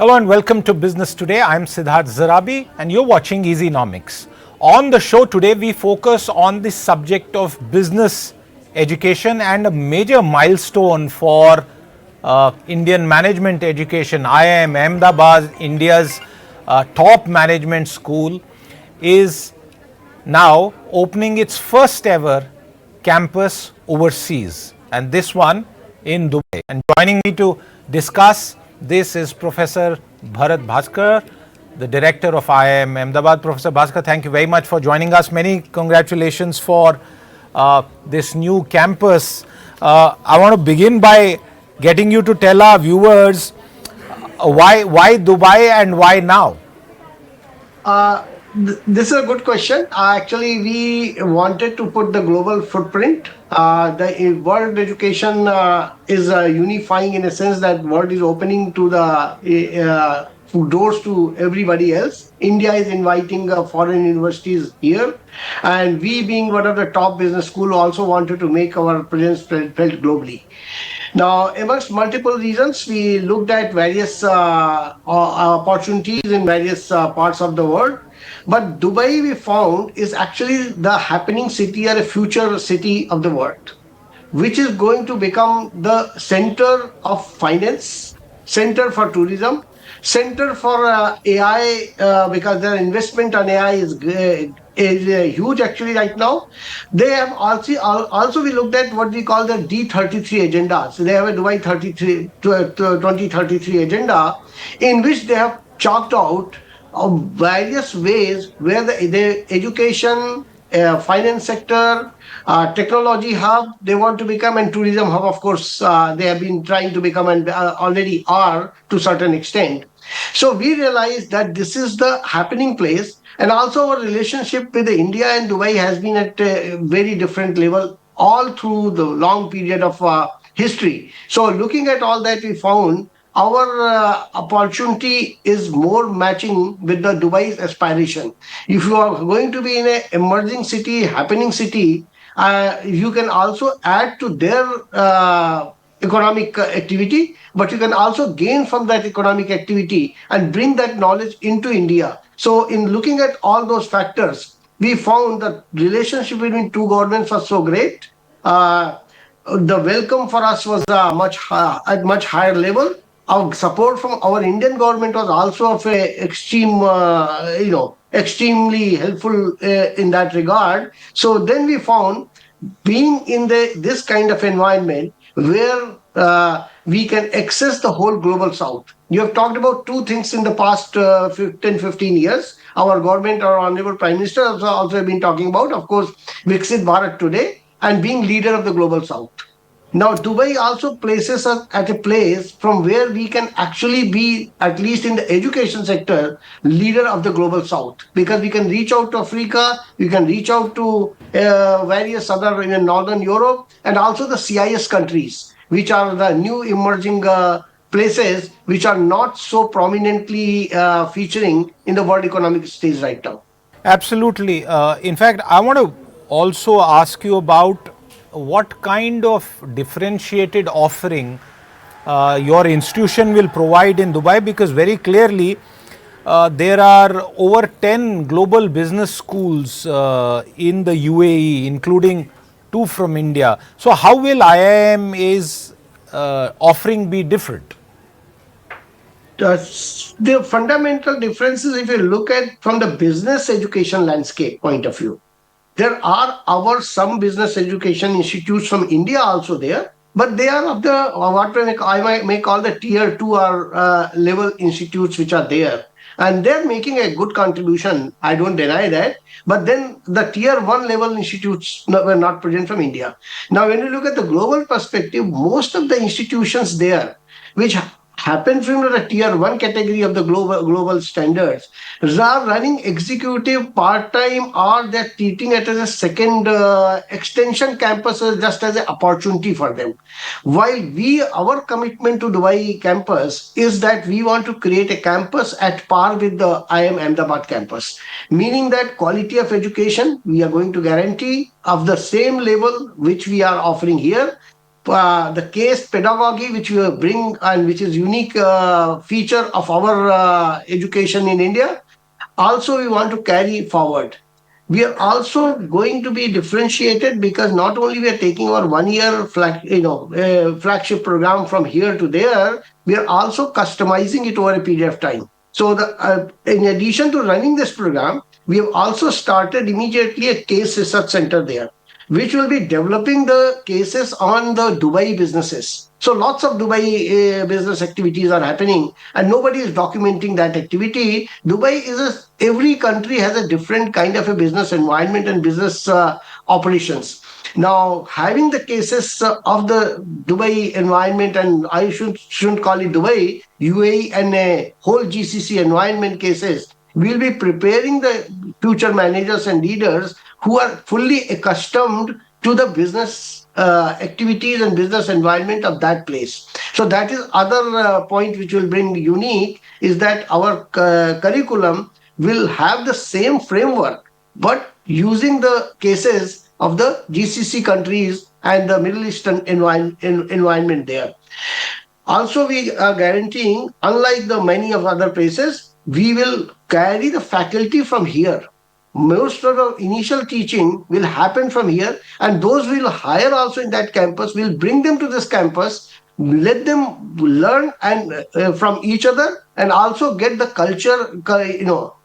Hello and welcome to Business Today. I'm Siddharth Zarabi and you're watching Easynomics. On the show today, we focus on the subject of business education and a major milestone for Indian management education. IIM Ahmedabad, India's top management school, is now opening its first ever campus overseas, and this one in Dubai. And joining me to discuss this is Professor Bharat Bhasker, the director of IIM Ahmedabad. Professor Bhasker, thank you very much for joining us. Many congratulations for this new campus. I want to begin by getting you to tell our viewers why Dubai and why now? This is a good question. Actually, we wanted to put the global footprint. The world education is unifying in a sense that world is opening to the doors to everybody else. India is inviting foreign universities here, and we, being one of the top business school, also wanted to make our presence felt globally. Now, amongst multiple reasons, we looked at various opportunities in various parts of the world. But Dubai, we found, is actually the happening city or a future city of the world, which is going to become the center of finance, center for tourism, center for AI, because their investment on AI is huge actually right now. They have also we looked at what we call the D33 agenda. So they have a Dubai 2033 agenda in which they have chalked out various ways where the education, finance sector, technology hub they want to become, and tourism hub, of course, they have been trying to become and already are to certain extent. So we realized that this is the happening place, and also our relationship with India and Dubai has been at a very different level all through the long period of history. So looking at all that, we found our opportunity is more matching with the Dubai's aspiration. If you are going to be in an emerging city, happening city, you can also add to their economic activity, but you can also gain from that economic activity and bring that knowledge into India. So in looking at all those factors, we found that relationship between two governments was so great. The welcome for us was at much higher level. Our support from our Indian government was also of a extremely helpful in that regard. So then we found, being in this kind of environment where we can access the whole global south. You have talked about two things in the past 15 years. Our government, our honorable prime minister also have been talking about, of course, Viksit Bharat today and being leader of the global south. Now, Dubai also places us at a place from where we can actually be, at least in the education sector, leader of the global south, because we can reach out to Africa, we can reach out to various other in Northern Europe, and also the CIS countries, which are the new emerging places which are not so prominently featuring in the world economic stage right now. Absolutely. In fact, I want to also ask you about what kind of differentiated offering your institution will provide in Dubai, because very clearly there are over 10 global business schools in the UAE, including 2 from India. So how will IIM's offering be different? The fundamental difference is, if you look at from the business education landscape point of view, there are some business education institutes from India also there, but they are of the what I may call the tier 2 or level institutes which are there. And they're making a good contribution. I don't deny that. But then the tier 1 level institutes were not present from India. Now, when you look at the global perspective, most of the institutions there, which happen from the tier 1 category of the global standards, are running executive part-time, or they're treating it as a second extension campuses, just as an opportunity for them. While our commitment to Dubai campus is that we want to create a campus at par with the IIM Ahmedabad campus, meaning that quality of education we are going to guarantee of the same level which we are offering here. the case pedagogy which we bring and which is unique feature of our education in India, also we want to carry forward. We are also going to be differentiated because not only we are taking our 1 year flagship program from here to there, we are also customizing it over a period of time. So in addition to running this program, we have also started immediately a case research center there, which will be developing the cases on the Dubai businesses. So lots of Dubai business activities are happening, and nobody is documenting that activity. Dubai is every country has a different kind of a business environment and business operations. Now, having the cases of the Dubai environment, and I shouldn't call it Dubai, UAE, and a whole GCC environment cases, we'll be preparing the future managers and leaders who are fully accustomed to the business activities and business environment of that place. So that is other point which will bring unique is that our curriculum will have the same framework, but using the cases of the GCC countries and the Middle Eastern environment there. Also, we are guaranteeing, unlike the many of other places, we will carry the faculty from here. Most of the initial teaching will happen from here, and those we'll hire also in that campus, we'll bring them to this campus, let them learn and from each other, and also get the culture,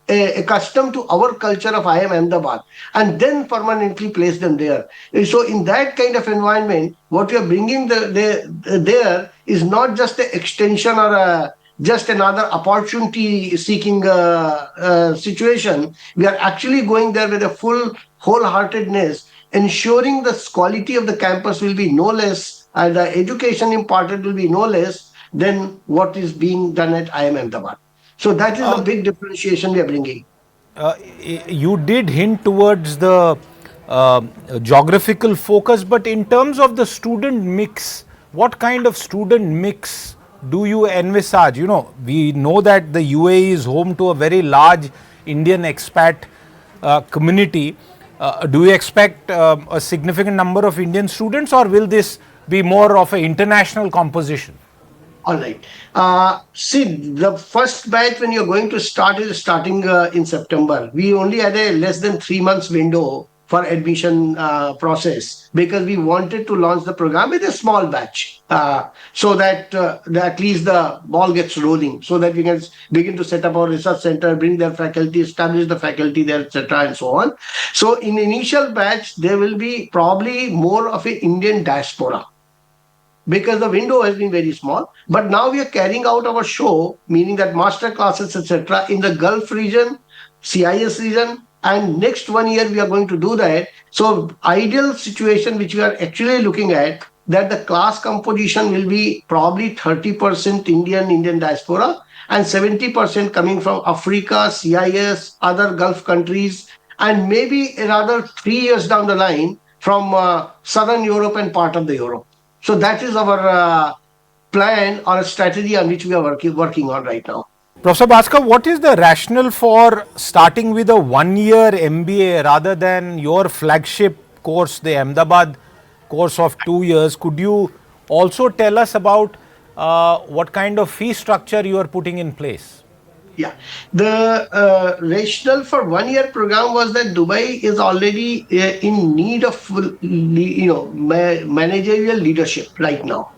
accustomed to our culture of IIM Ahmedabad, and then permanently place them there. So, in that kind of environment, what we are bringing there is not just an extension or just another opportunity seeking situation. We are actually going there with a full wholeheartedness, ensuring the quality of the campus will be no less and the education imparted will be no less than what is being done at IIM Ahmedabad. So that is the big differentiation we are bringing. You did hint towards the geographical focus, but in terms of the student mix, what kind of student mix do you envisage? We know that the UAE is home to a very large Indian expat community. Do you expect a significant number of Indian students, or will this be more of an international composition? All right. See, the first batch when you're going to start is starting in September. We only had a less than 3 months window for admission process because we wanted to launch the program with a small batch so that at least the ball gets rolling, so that we can begin to set up our research center, bring their faculty, establish the faculty there, etc., and so on. So in initial batch, there will be probably more of an Indian diaspora, because the window has been very small. But now we are carrying out our show, meaning that master classes, etc., in the Gulf region, CIS region, and next 1 year we are going to do that. So ideal situation which we are actually looking at, that the class composition will be probably 30% Indian diaspora and 70% coming from Africa, CIS, other Gulf countries, and maybe another 3 years down the line from Southern Europe and part of the Europe. So that is our plan or a strategy on which we are working on right now. Professor Bhasker, what is the rationale for starting with a 1 year MBA rather than your flagship course, the Ahmedabad course of 2 years? Could you also tell us about what kind of fee structure you are putting in place? Yeah, the rationale for 1 year program was that Dubai is already in need of managerial leadership right now.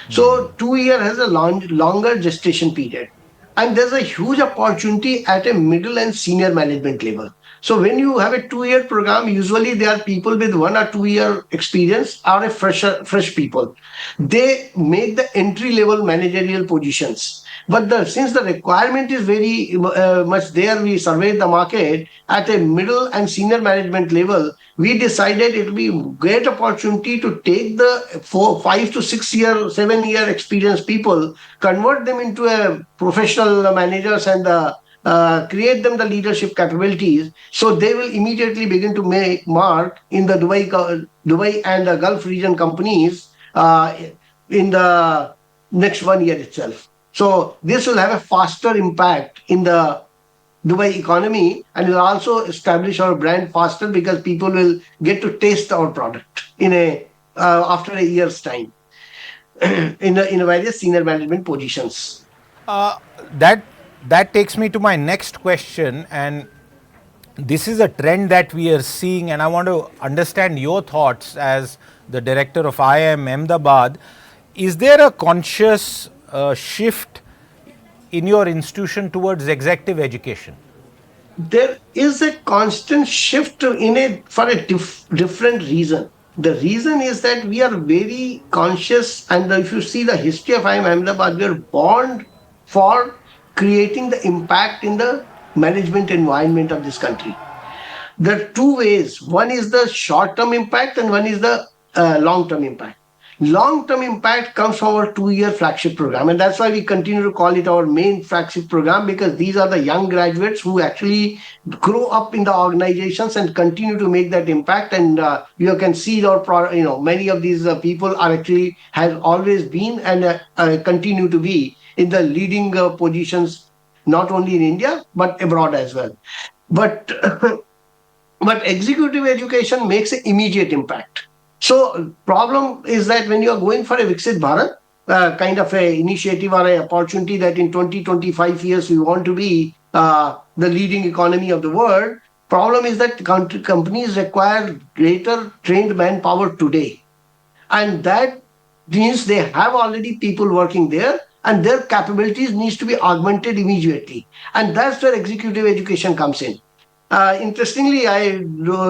So 2 year has a longer gestation period, and there's a huge opportunity at a middle and senior management level. So when you have a 2 year program, usually there are people with 1 or 2 year experience or a fresh people. They make the entry level managerial positions. But since the requirement is very much there, we surveyed the market at a middle and senior management level. We decided it will be a great opportunity to take the 5 to 6 year, 7 year experienced people, convert them into a professional managers and create them the leadership capabilities. So they will immediately begin to make mark in the Dubai and the Gulf region companies in the next 1 year itself. So this will have a faster impact in the Dubai economy, and will also establish our brand faster because people will get to taste our product in after a year's time. in various senior management positions. Uh, that that takes me to my next question, and this is a trend that we are seeing, and I want to understand your thoughts as the director of IIM Ahmedabad. Is there a conscious shift in your institution towards executive education? There is a constant shift in a for a different reason. The reason is that we are very conscious, and if you see the history of IIM Ahmedabad, we are born for creating the impact in the management environment of this country. There are two ways. One is the short term impact, and one is the long term impact. Long term impact comes from our 2 year flagship program, and that's why we continue to call it our main flagship program, because these are the young graduates who actually grow up in the organizations and continue to make that impact. And you can see our many of these people are actually have always been and continue to be in the leading positions, not only in India but abroad as well. But but executive education makes an immediate impact. So problem is that when you are going for a Viksit Bharat kind of a initiative or a opportunity that in 20-25 years we want to be the leading economy of the world, problem is that companies require greater trained manpower today, and that means they have already people working there, and their capabilities needs to be augmented immediately, and that's where executive education comes in. Interestingly,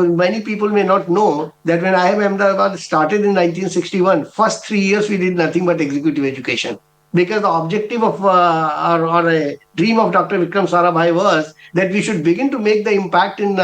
many people may not know that when IIM Ahmedabad started in 1961, first 3 years we did nothing but executive education, because the objective of or a dream of Dr. Vikram Sarabhai was that we should begin to make the impact in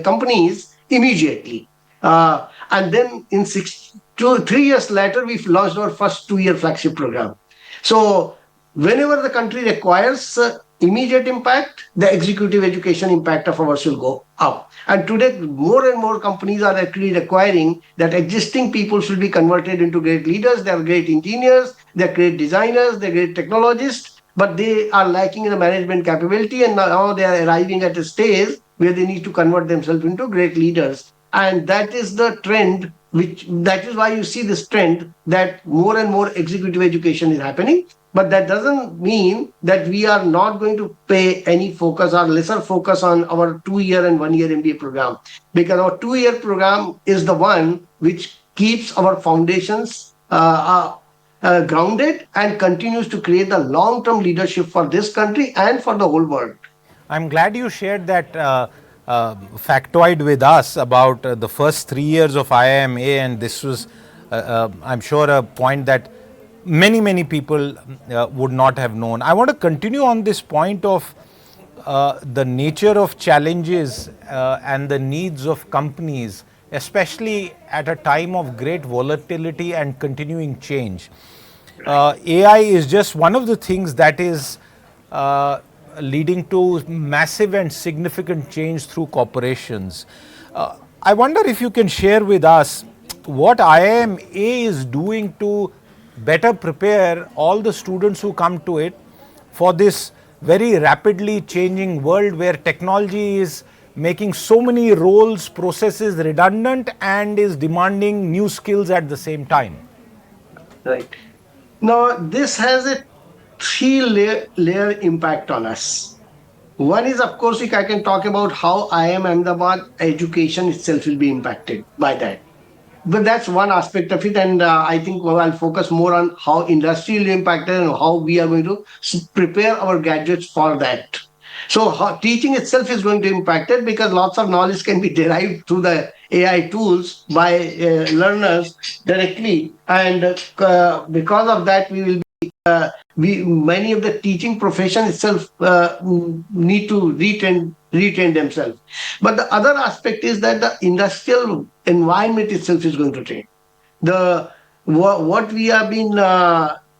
companies immediately. And then in 3 years later, we launched our first 2 year flagship program. So whenever the country requires immediate impact, the executive education impact of ours will go up. And today, more and more companies are actually requiring that existing people should be converted into great leaders. They are great engineers, they are great designers, they are great technologists, but they are lacking in the management capability, and now they are arriving at a stage where they need to convert themselves into great leaders. And that is the trend, which that is why you see this trend that more and more executive education is happening. But that doesn't mean that we are not going to pay any focus or lesser focus on our 2 year and 1 year MBA program, because our 2 year program is the one which keeps our foundations grounded and continues to create the long term leadership for this country and for the whole world. I'm glad you shared that factoid with us about the first 3 years of IIMA, and this was, I'm sure, a point that many people would not have known. I want to continue on this point of the nature of challenges and the needs of companies, especially at a time of great volatility and continuing change. AI is just one of the things that is leading to massive and significant change through corporations. I wonder if you can share with us what IIMA is doing to better prepare all the students who come to it for this very rapidly changing world where technology is making so many roles, processes redundant and is demanding new skills at the same time. Right. Now, this has a three layer impact on us. One is, of course, if I can talk about how IIM Ahmedabad education itself will be impacted by that. But that's one aspect of it, and I think I'll focus more on how industry will be impacted and how we are going to prepare our graduates for that. So teaching itself is going to impact it, because lots of knowledge can be derived through the AI tools by learners directly, and because of that, we many of the teaching profession itself need to retrain themselves. But the other aspect is that the industrial environment itself is going to change. The what we have been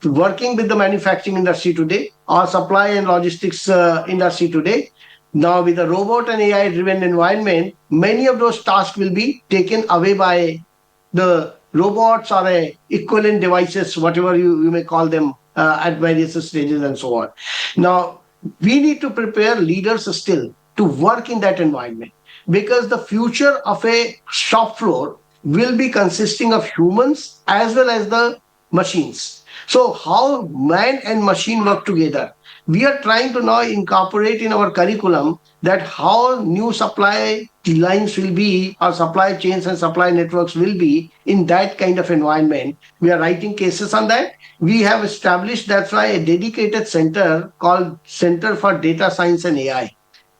working with the manufacturing industry today, or supply and logistics industry today, now with the robot and AI driven environment, many of those tasks will be taken away by the robots or equivalent devices, whatever you may call them, at various stages and so on. Now, we need to prepare leaders still to work in that environment, because the future of a shop floor will be consisting of humans as well as the machines. So how man and machine work together. We are trying to now incorporate in our curriculum that how new supply lines will be, or supply chains and supply networks will be in that kind of environment. We are writing cases on that. We have established, that's why, a dedicated center called Center for Data Science and AI,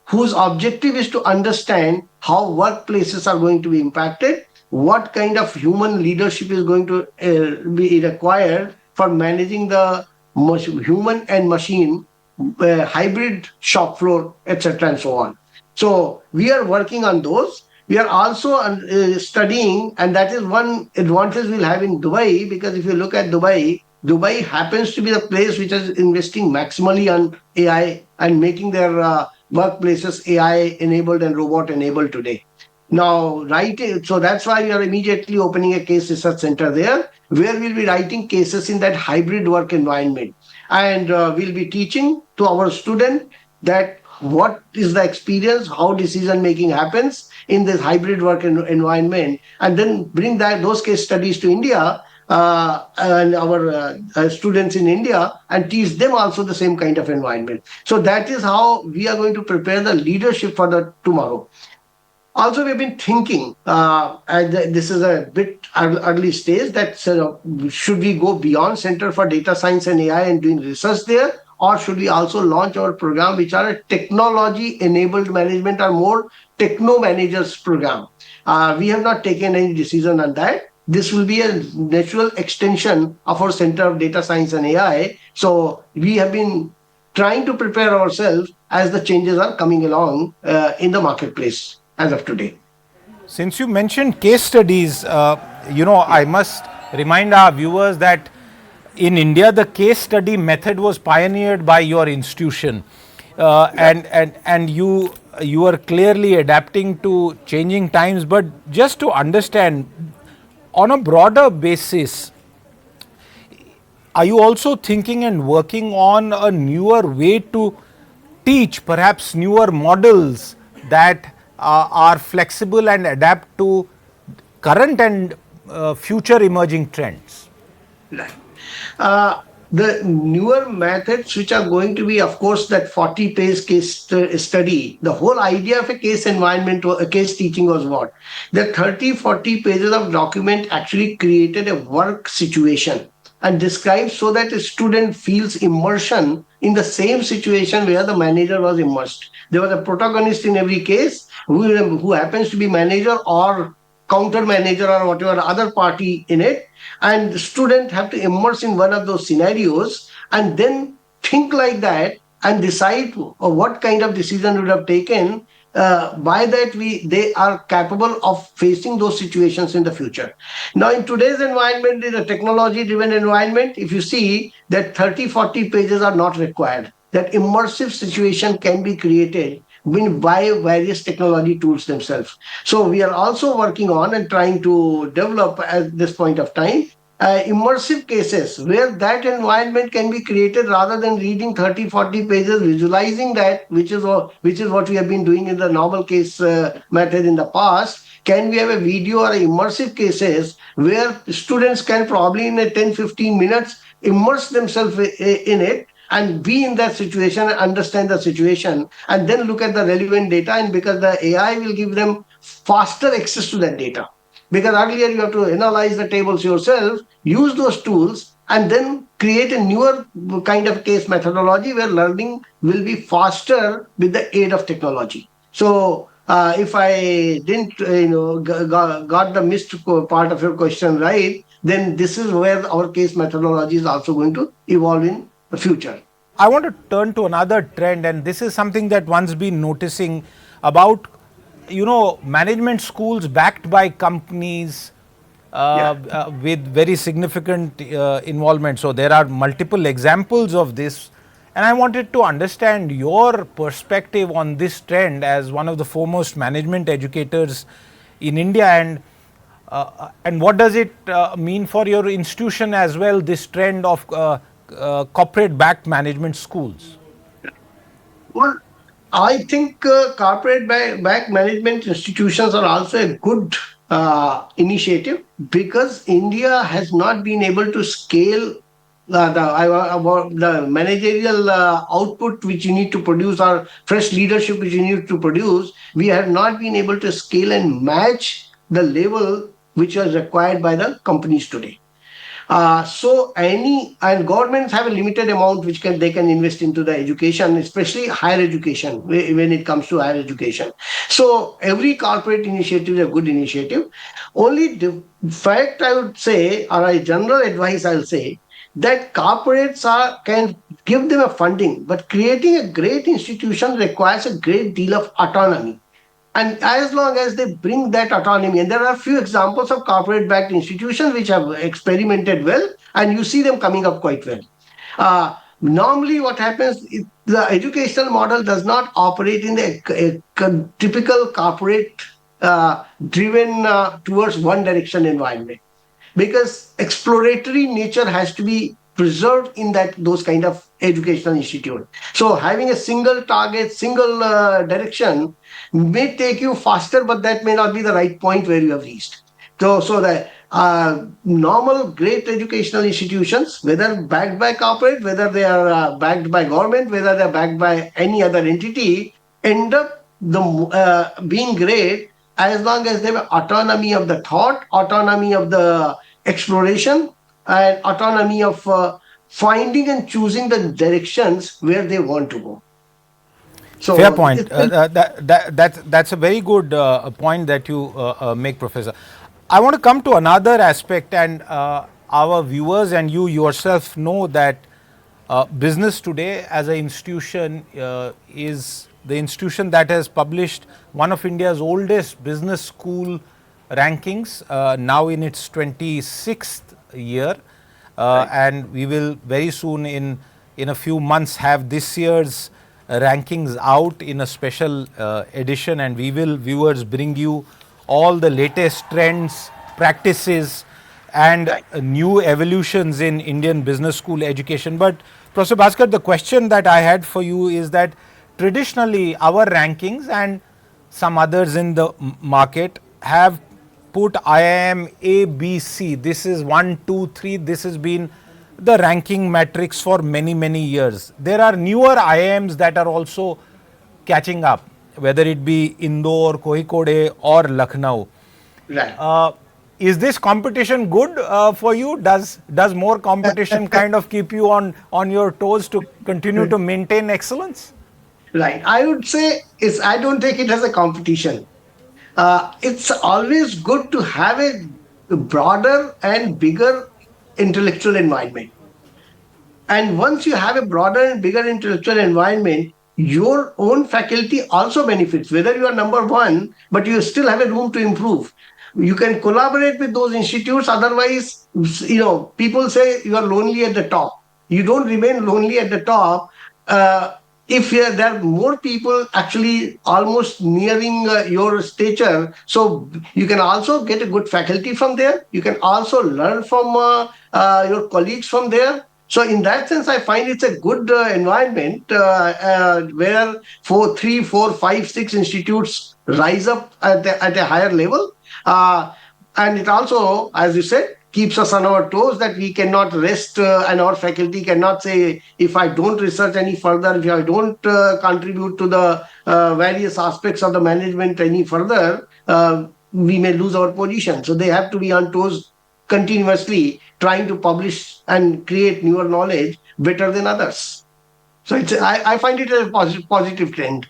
whose objective is to understand how workplaces are going to be impacted, what kind of human leadership is going to be required for managing the human and machine hybrid shop floor, etc., and so on. So we are working on those. We are also studying, and that is one advantage we'll have in Dubai, because if you look at Dubai, Dubai happens to be the place which is investing maximally on AI and making their workplaces AI enabled and robot enabled today. Now, writing, so that's why we are immediately opening a case research center there, where we'll be writing cases in that hybrid work environment. And we'll be teaching to our student that what is the experience, how decision making happens in this hybrid work environment, and then bring that those case studies to India, and our students in India, and teach them also the same kind of environment. So that is how we are going to prepare the leadership for the tomorrow. Also, we've been thinking, and this is a bit early stage, that should we go beyond Center for Data Science and AI and doing research there, or should we also launch our program, which are a technology-enabled management, or more techno managers program? We have not taken any decision on that. This will be a natural extension of our Center of Data Science and AI. So we have been trying to prepare ourselves as the changes are coming along in the marketplace as of today. Since you mentioned case studies, I must remind our viewers that in India, the case study method was pioneered by your institution, and you are clearly adapting to changing times. But just to understand, on a broader basis, are you also thinking and working on a newer way to teach, perhaps newer models that are flexible and adapt to current and future emerging trends? Right. The newer methods, which are going to be, of course, that 40-page case study. The whole idea of a case environment, a case teaching, was what? The 30-40 pages of document actually created a work situation and describes, so that a student feels immersion in the same situation where the manager was immersed. There was a protagonist in every case who happens to be manager or counter manager or whatever other party in it, and the student have to immerse in one of those scenarios and then think like that and decide what kind of decision would have taken. By that, they are capable of facing those situations in the future. Now, in today's environment, in a technology driven environment, if you see that 30-40 pages are not required, that immersive situation can be created by various technology tools themselves. So we are also working on and trying to develop at this point of time immersive cases where that environment can be created, rather than reading 30-40 pages, visualizing that, which is what we have been doing in the normal case method in the past. Can we have a video or immersive cases where students can probably in a 10-15 minutes immerse themselves in it and be in that situation and understand the situation, and then look at the relevant data, and because the AI will give them faster access to that data. Because earlier you have to analyze the tables yourself, use those tools, and then create a newer kind of case methodology where learning will be faster with the aid of technology. So if I didn't got the missed part of your question right, then this is where our case methodology is also going to evolve in the future. I want to turn to another trend, and this is something that one's been noticing about, management schools backed by companies with very significant involvement. So there are multiple examples of this, and I wanted to understand your perspective on this trend as one of the foremost management educators in India, and what does it mean for your institution as well, this trend of corporate-backed management schools? Well, I think corporate backed management institutions are also a good initiative, because India has not been able to scale about the managerial output which you need to produce, or fresh leadership which you need to produce. We have not been able to scale and match the level which was required by the companies today. So any, and governments have a limited amount which can they can invest into the education, especially higher education, when it comes to higher education. So every corporate initiative is a good initiative. Only the fact I would say, or a general advice I'll say, that corporates can give them a funding, but creating a great institution requires a great deal of autonomy. And as long as they bring that autonomy, and there are a few examples of corporate backed institutions which have experimented well, and you see them coming up quite well. Normally, what happens is the educational model does not operate in a typical corporate driven towards one direction environment, because exploratory nature has to be preserved in that those kind of educational institute. So having a single target, single direction may take you faster, but that may not be the right point where you have reached. So the normal great educational institutions, whether backed by corporate, whether they are backed by government, whether they are backed by any other entity, end up being great as long as they have autonomy of the thought, autonomy of the exploration, and autonomy of finding and choosing the directions where they want to go. Fair So point. That's a very good point that you make, Professor. I want to come to another aspect, and our viewers and you yourself know that business today as an institution is the institution that has published one of India's oldest business school rankings, now in its 26th year. right. And we will very soon, in a few months, have this year's rankings out in a special edition, and we will, viewers, bring you all the latest trends, practices, and Right. new evolutions in Indian business school education. But Professor Bhaskar, the question that I had for you is that traditionally our rankings and some others in the market have put IIM A, B, C. This is 1, 2, 3. This has been the ranking matrix for many, many years. There are newer IIMs that are also catching up, whether it be Indore, Kozhikode, or Lucknow. Right. Is this competition good for you? Does more competition kind of keep you on your toes to continue to maintain excellence? Right. I would say it's. I don't take it as a competition. It's always good to have a broader and bigger intellectual environment. And once you have a broader and bigger intellectual environment, your own faculty also benefits, whether you are number one, but you still have a room to improve. You can collaborate with those institutes. Otherwise, people say you are lonely at the top. You don't remain lonely at the top. If there are more people actually almost nearing your stature, so you can also get a good faculty from there. You can also learn from your colleagues from there. So in that sense, I find it's a good environment where three, four, five, six institutes rise up at a higher level. Uh, and it also, as you said, keeps us on our toes, that we cannot rest, and our faculty cannot say, if I don't research any further, if I don't contribute to the various aspects of the management any further, we may lose our position. So they have to be on toes continuously, trying to publish and create newer knowledge better than others. So I find it a positive trend.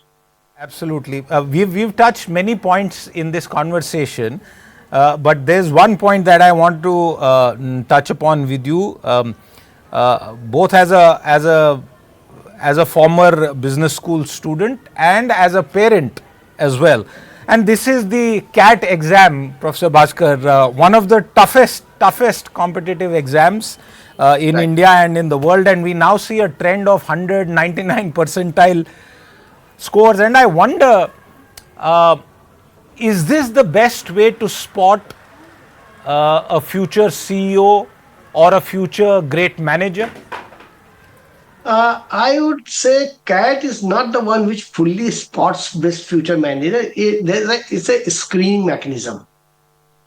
Absolutely. We've touched many points in this conversation, but there's one point that I want to touch upon with you, both as a former business school student and as a parent as well. And this is the CAT exam, Professor Bhaskar, one of the toughest competitive exams in Right. India and in the world. And we now see a trend of 199 percentile scores. And I wonder, is this the best way to spot a future CEO or a future great manager? I would say CAT is not the one which fully spots best future manager. It's a screening mechanism.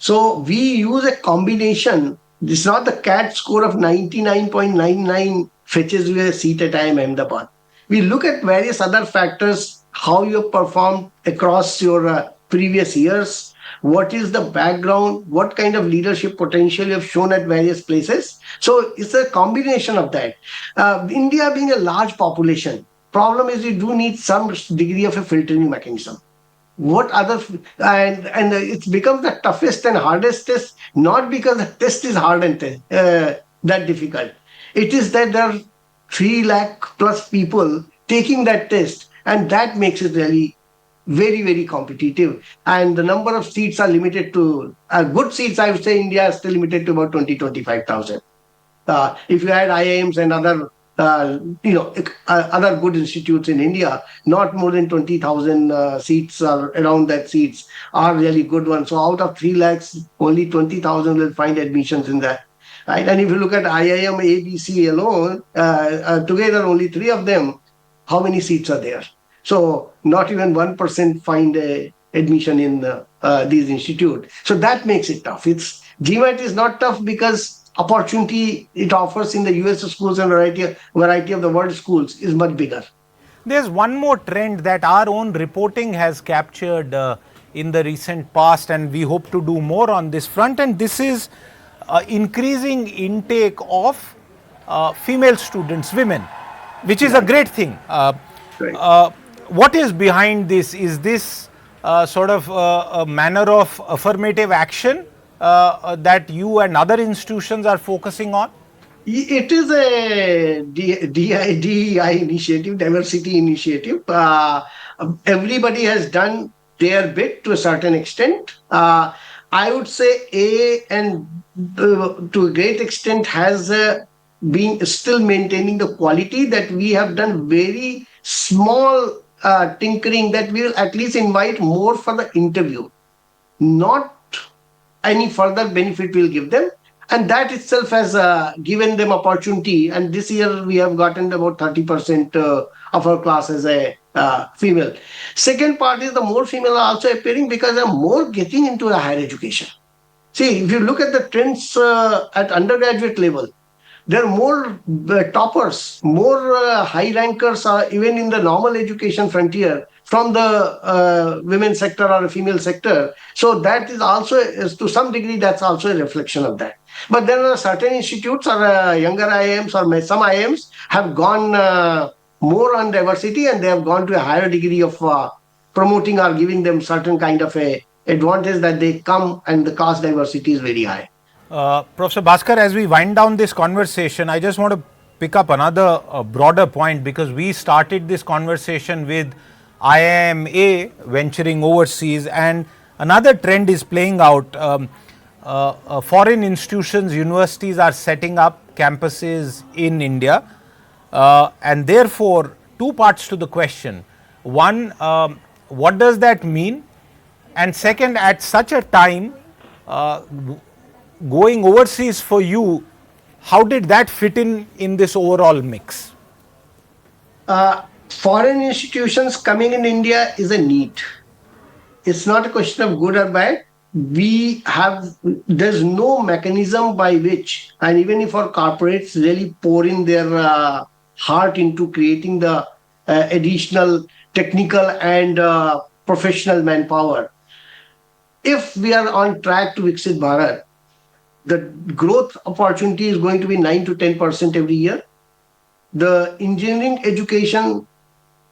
So we use a combination. It's not the CAT score of 99.99 fetches you a seat at IIM Ahmedabad. We look at various other factors, how you performed across your previous years, what is the background, what kind of leadership potential you have shown at various places. So it's a combination of that. India being a large population, problem is you do need some degree of a filtering mechanism. What other and it becomes the toughest and hardest test, not because the test is hard and that difficult. It is that there are 3 lakh plus people taking that test, and that makes it really very, very competitive. And the number of seats are limited to good seats. I would say India is still limited to about 20-25,000. If you had IIMs and other other good institutes in India, not more than 20,000 seats or around that seats are really good ones. So out of 3 lakhs, only 20,000 will find admissions in that. Right? And if you look at IIM ABC alone, together only 3 of them, how many seats are there? So not even 1% find a admission in these institutes. So that makes it tough. GMAT is not tough because opportunity it offers in the US schools and variety of the world schools is much bigger. There's one more trend that our own reporting has captured in the recent past, and we hope to do more on this front, and this is increasing intake of female students, women, which is a great thing. Right. What is behind this? Is this sort of a manner of affirmative action that you and other institutions are focusing on? It is a DEI initiative, diversity initiative. Everybody has done their bit to a certain extent. I would say and to a great extent has been still maintaining the quality that we have done very small tinkering that will at least invite more for the interview, not any further benefit we'll give them. And that itself has given them opportunity. And this year we have gotten about 30% of our class as a female. Second part is the more female are also appearing because they're more getting into the higher education. See, if you look at the trends at undergraduate level, there are more toppers, more high rankers, even in the normal education frontier from the women's sector or female sector. So that is also, to some degree, that's also a reflection of that. But there are certain institutes or younger IIMs or some IIMs have gone more on diversity, and they have gone to a higher degree of promoting or giving them certain kind of a advantage that they come, and the caste diversity is very high. Professor Bhasker, as we wind down this conversation, I just want to pick up another broader point, because we started this conversation with IIMA venturing overseas, and another trend is playing out. Foreign institutions, universities are setting up campuses in India, and therefore, 2 parts to the question. One, what does that mean? And second, at such a time, going overseas for you, how did that fit in this overall mix? Foreign institutions coming in India is a need. It's not a question of good or bad. There's no mechanism by which, and even if our corporates really pour in their heart into creating the additional technical and professional manpower, if we are on track to Viksit Bharat, the growth opportunity is going to be 9 to 10% every year. The engineering education,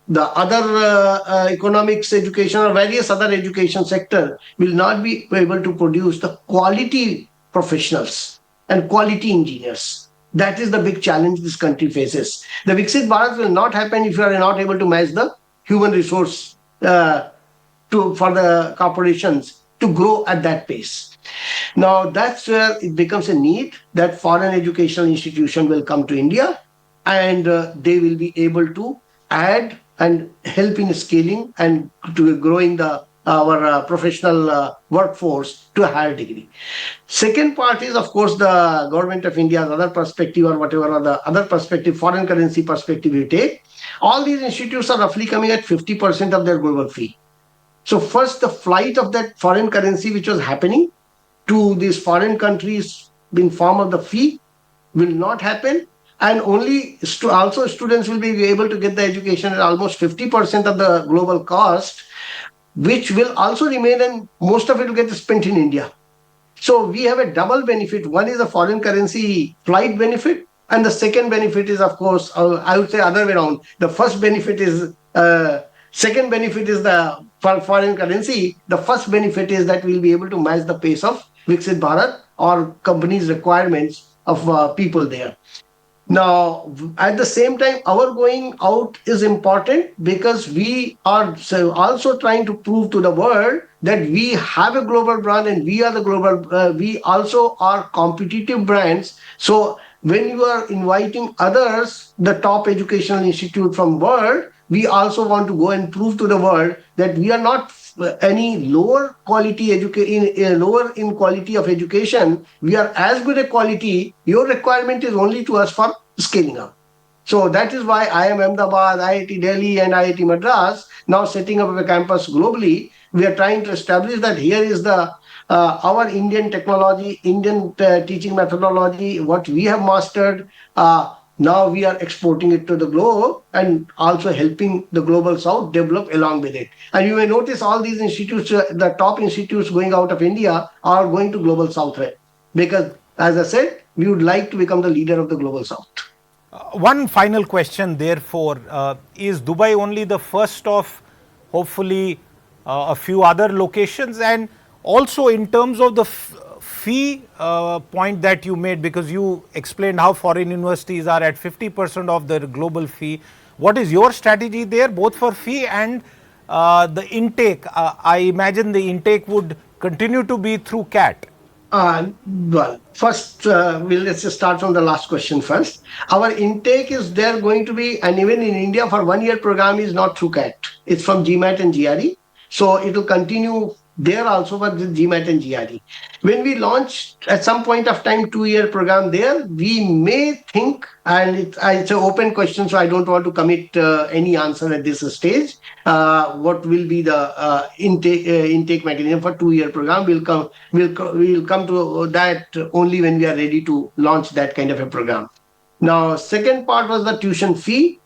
the other economics education or various other education sector will not be able to produce the quality professionals and quality engineers. That is the big challenge this country faces. The Viksit Bharat will not happen if you are not able to match the human resource for the corporations to grow at that pace. Now, that's where it becomes a need that foreign educational institution will come to India, and they will be able to add and help in scaling and to growing our professional workforce to a higher degree. Second part is, of course, the government of India's other perspective, or whatever other perspective, foreign currency perspective you take. All these institutes are roughly coming at 50% of their global fee. So first, the flight of that foreign currency which was happening to these foreign countries in form of the fee will not happen, and only also students will be able to get the education at almost 50% of the global cost, which will also remain, and most of it will get spent in India. So we have a double benefit. One is a foreign currency flight benefit, and the second benefit is, of course, I would say other way around. The first benefit is second benefit is the foreign currency. The first benefit is that we'll be able to match the pace of Viksit Bharat or companies' requirements of people there. Now, at the same time, our going out is important because we are also trying to prove to the world that we have a global brand and we are the global, we also are competitive brands. So when you are inviting others, the top educational institute from world, we also want to go and prove to the world that we are not any lower quality lower in quality of education. We are as good a quality. Your requirement is only to us for scaling up. So that is why IIM Ahmedabad, IIT Delhi, and IIT Madras now setting up a campus globally. We are trying to establish that here is the our Indian technology, Indian teaching methodology, what we have mastered. Now we are exporting it to the globe and also helping the global south develop along with it. And you may notice all these institutes, the top institutes going out of India are going to global south, right? Because as I said, we would like to become the leader of the global south. One final question, therefore, is Dubai only the first of hopefully a few other locations? And also in terms of the fee point that you made, because you explained how foreign universities are at 50% of their global fee. What is your strategy there, both for fee and the intake? I imagine the intake would continue to be through CAT. Well, first, let's just start from the last question first. Our intake is there going to be, and even in India for 1 year program is not through CAT. It's from GMAT and GRE. So it will continue there also for the GMAT and GRE. When we launch at some point of time 2 year program there, we may think, and it's an open question, so I don't want to commit any answer at this stage. What will be the intake mechanism for 2 year program? We'll come to that only when we are ready to launch that kind of a program. Now, second part was the tuition fee.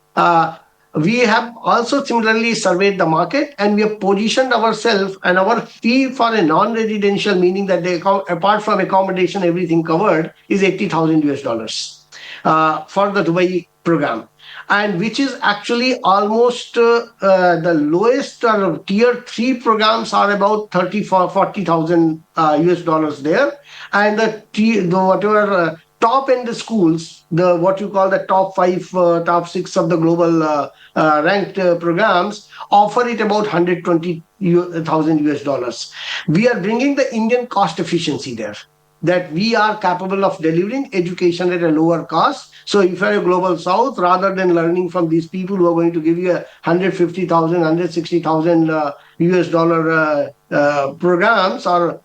We have also similarly surveyed the market and we have positioned ourselves, and our fee for a non-residential, meaning that they apart from accommodation, everything covered, is $80,000 for the Dubai program, and which is actually almost the lowest. Tier 3 programs are about $40,000 there, and the whatever top end schools, the what you call the top 5, top 6 of the global ranked programs offer it about $120,000. We are bringing the Indian cost efficiency there, that we are capable of delivering education at a lower cost. So if you're a global south, rather than learning from these people who are going to give you $150,000, $160,000 programs, or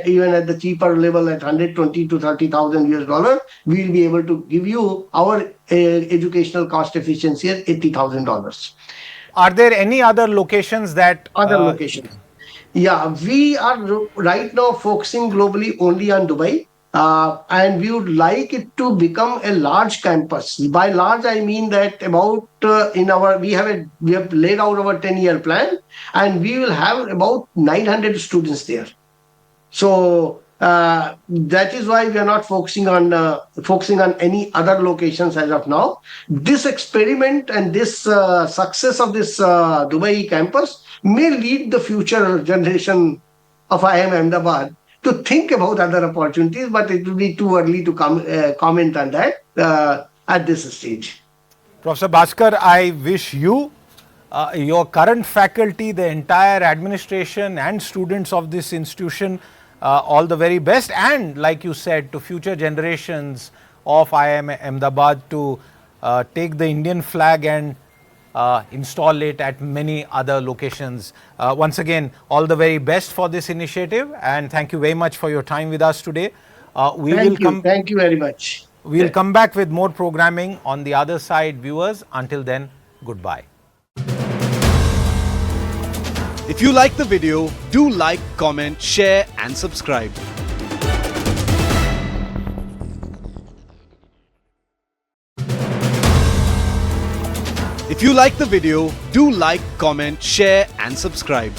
even at the cheaper level at $120,000 to $30,000, we'll be able to give you our educational cost efficiency at $80,000. Are there any other locations that... Other locations? Yeah, we are right now focusing globally only on Dubai. And we would like it to become a large campus. By large, I mean that about we have laid out our 10-year plan, and we will have about 900 students there. So that is why we are not focusing on any other locations as of now. This experiment and this success of this Dubai campus may lead the future generation of IIM Ahmedabad to think about other opportunities, but it will be too early to comment on that at this stage. Professor Bhasker, I wish you, your current faculty, the entire administration and students of this institution all the very best, and like you said, to future generations of IIM Ahmedabad to take the Indian flag and install it at many other locations. Once again, all the very best for this initiative, and thank you very much for your time with us today. Thank you very much. We'll come back with more programming on the other side, viewers. Until then, goodbye. If you like the video, do like, comment, share and subscribe. If you like the video, do like, comment, share and subscribe.